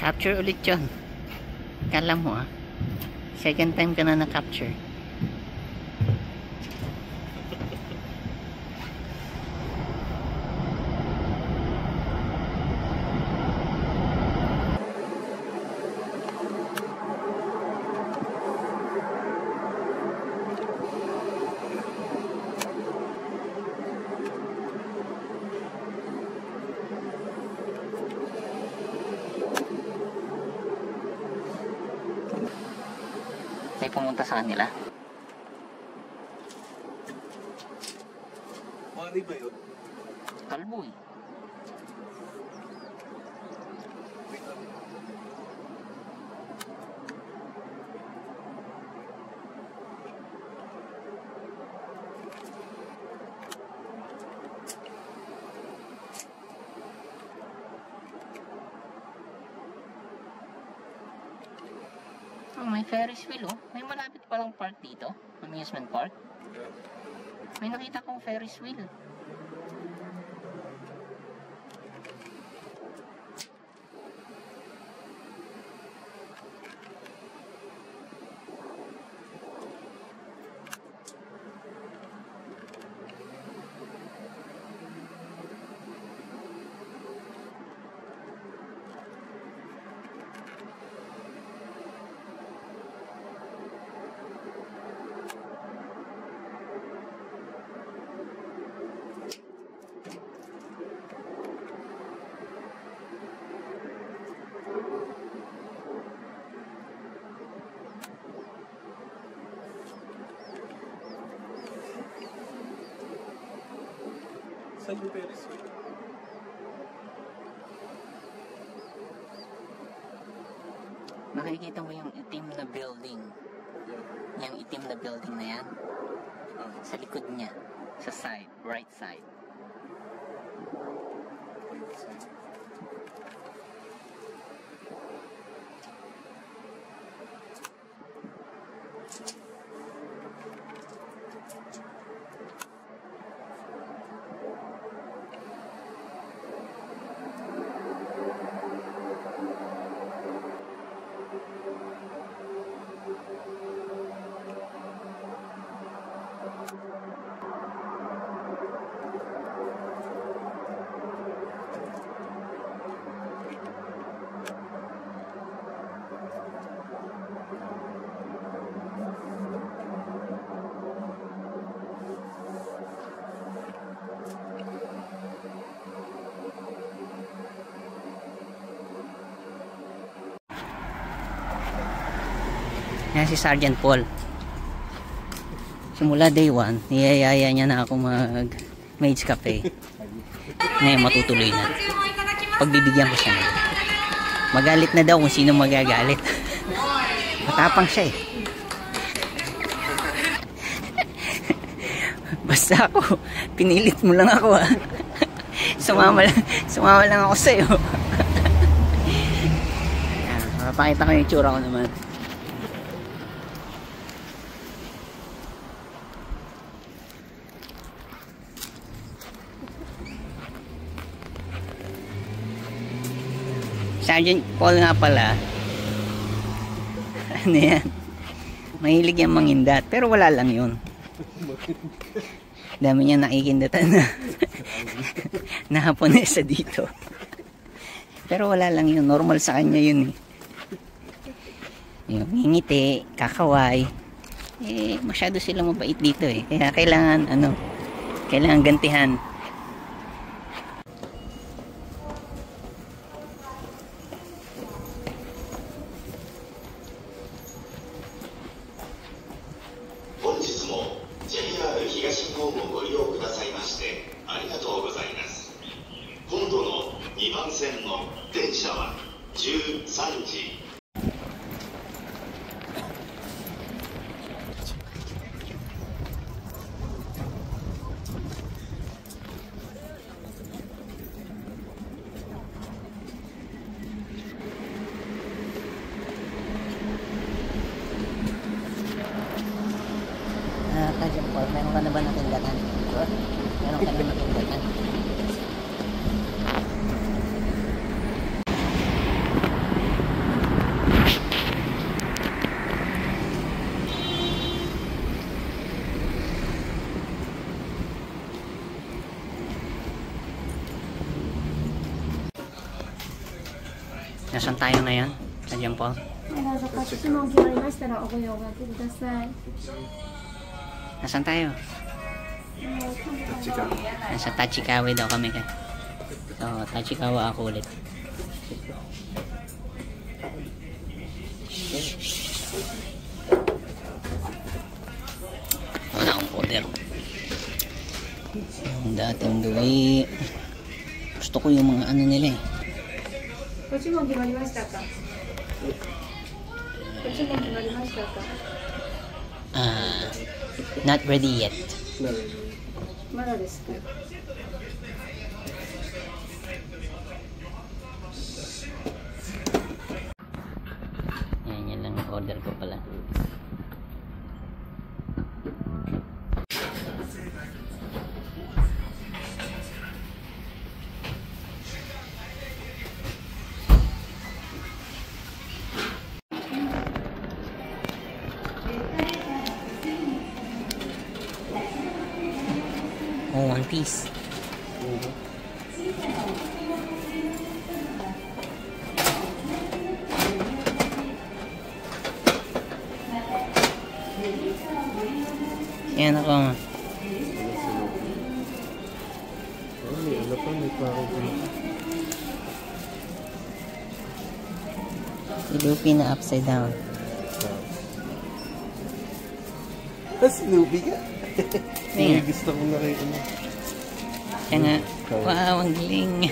Capture ulit yun. Kala mo second time ka na na-capture. May pumunta sa kanila. Mari ba yun? Kalbo eh. May Ferris wheel May malapit palang park dito. Amusement park. May nakita kong Ferris wheel. Saan yung Ferris wheel? Nakikita mo yung itim na building. Yung itim na building na yan. Sa likod niya. Sa side. Right side. Yan si Sergeant Paul. Simula day 1, niyayaya niya na ako mag Maids Cafe. Ngayon matutuloy na. Pagbibigyan ko siya na. Magalit na daw kung sino magagalit. Matapang siya Basta ako, pinilit mo lang ako Sumama lang ako sa'yo. Mapakita ko yung itsura ko naman. Sergeant Paul nga pala, ano yan, mahilig yung mangindat, pero wala lang yun. Dami niya nakikindatan na Haponesa dito, pero wala lang yun, normal sa kanya yun yung ngingiti, kakaway, masyado sila mabait dito kaya kailangan gantihan. Meron ka na ba natindatan? Meron ka na natindatan? Nasaan tayo ngayon? Sa Jean Paul? 質問決まりましたらおご用がけください。 Nasaan tayo? Nasa Tachikawa daw kami kay. So, Tachikawa ako ulit. Wala akong order. Yung dating gawin. Gusto ko yung mga ano nila eh. ご注文決まりましたか。ご注文決まりましたか。 Not ready yet. まだですか。 Yan lang yung order ko pala. Oh, one piece. Yan ako. Snoopy na upside down. Snoopy ka? Ayan. Gusto kong nakikita. Kaya nga, wow, ang galing.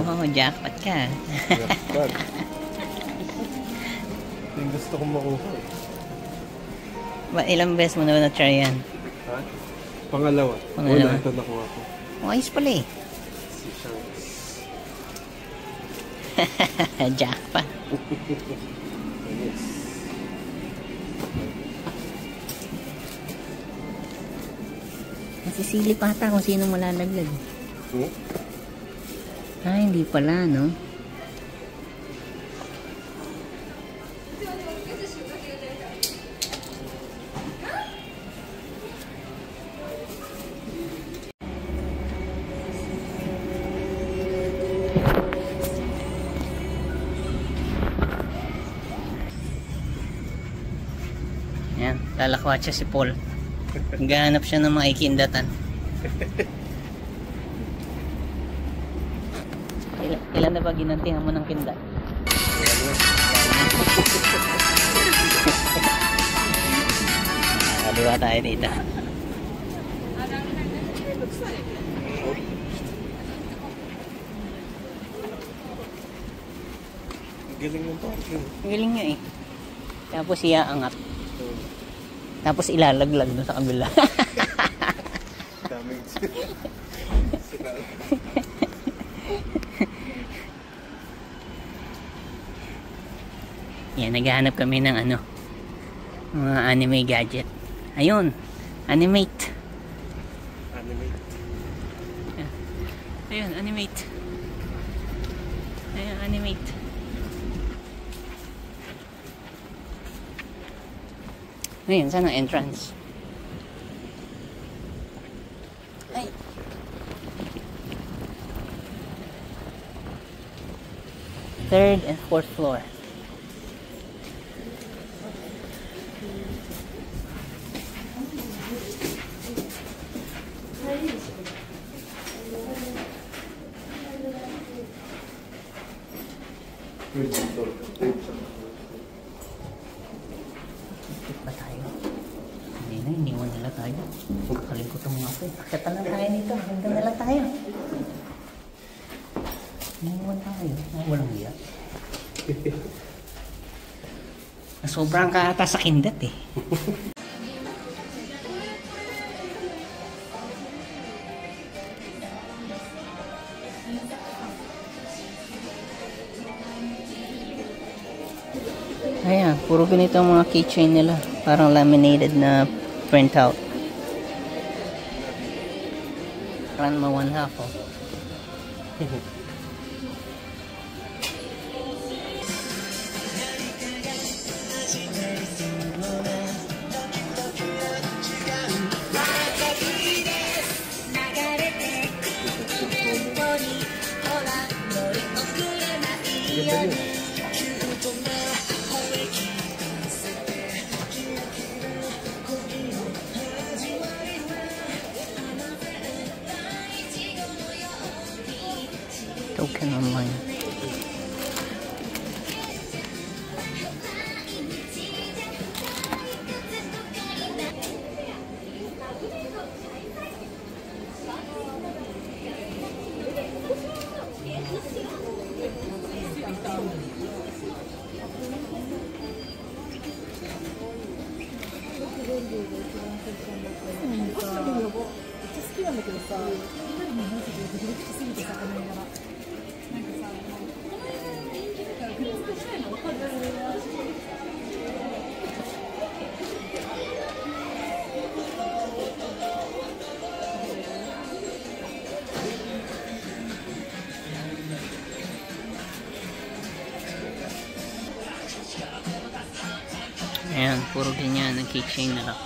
Wow, jackpot ka. Jackpot. Yung gusto kong makuha. Ilang beses mo na ba na-try yan? Ha? Pangalawa. Pangalawa. Ito nakuha ko. Ayos pala eh. Si Shanks. Jackpot. Yes. Nasisili pa ata kung sino malalaglag. Hindi pala, no? Yan, lalakwat siya si Paul. Naghahanap siya ng mga ikindatan. Ilan na ba ginantihan mo ng kindat? Nakaliwa tayo dito. Galing ng parking. Galing nga eh. Tapos iaangat. Tapos ilalaglag doon sa kabila. Daming Yan, naghahanap kami ng ano, mga anime gadget. Ayun, animate. Animate. Ayun, animate. Ayun, animate. Ayun, saan ang entrance? Ay. Third and fourth floor. Pa tayo? Hindi na, iniwan nila tayo. Kakalingkot ang mga po. Akyat na lang tayo nito. Hanggang na lang tayo. Iniwan tayo. Walang hiya. Sobrang kaata sa kindat eh. Ayan, puro ganito ang mga keychain nila. Parang laminated na printout. Ranma 1/2 oh. Huwag ka naman. Ayan, puro ganyan ang keychain na lang.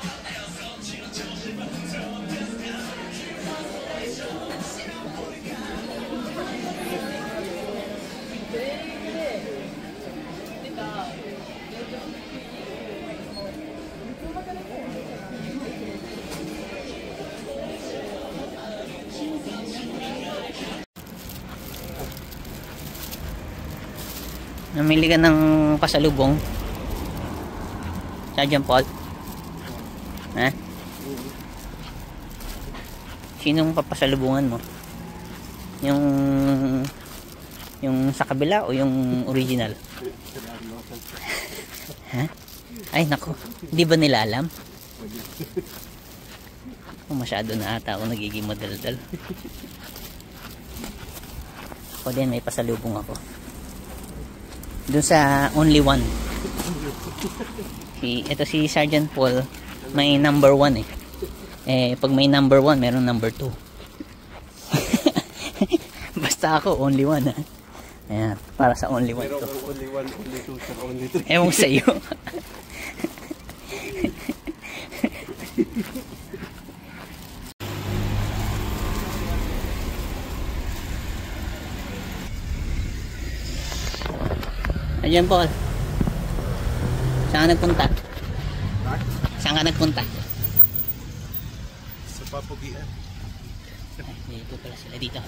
Namili ka ng pasalubong Sergeant Paul? Ha? Sinong papasalubungan mo? Yung sa kabila o yung original? Ha? Ay nako, hindi ba nila alam? Masyado na ata ako nagiging madaldal. Ako din may pasalubong ako. Doon sa only one. Ito si Sergeant Paul, may number 1 eh. Pag may number 1, meron number 2. Basta ako, only 1 ha. Ayan, para sa only 1 to. Pero only 1, only 2, saka only 3. Ewan ko sa iyo. Ayan Paul. Saan ka nagpunta? Saan ka nagpunta? Sa Papugian. Ay, dito pala sila dito.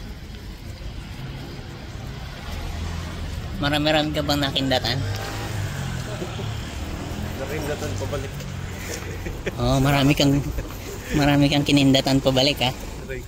Marami-rami ka bang nakindatan? Nakindatan pabalik. Oo, marami kang kinindatan pabalik ha. Right.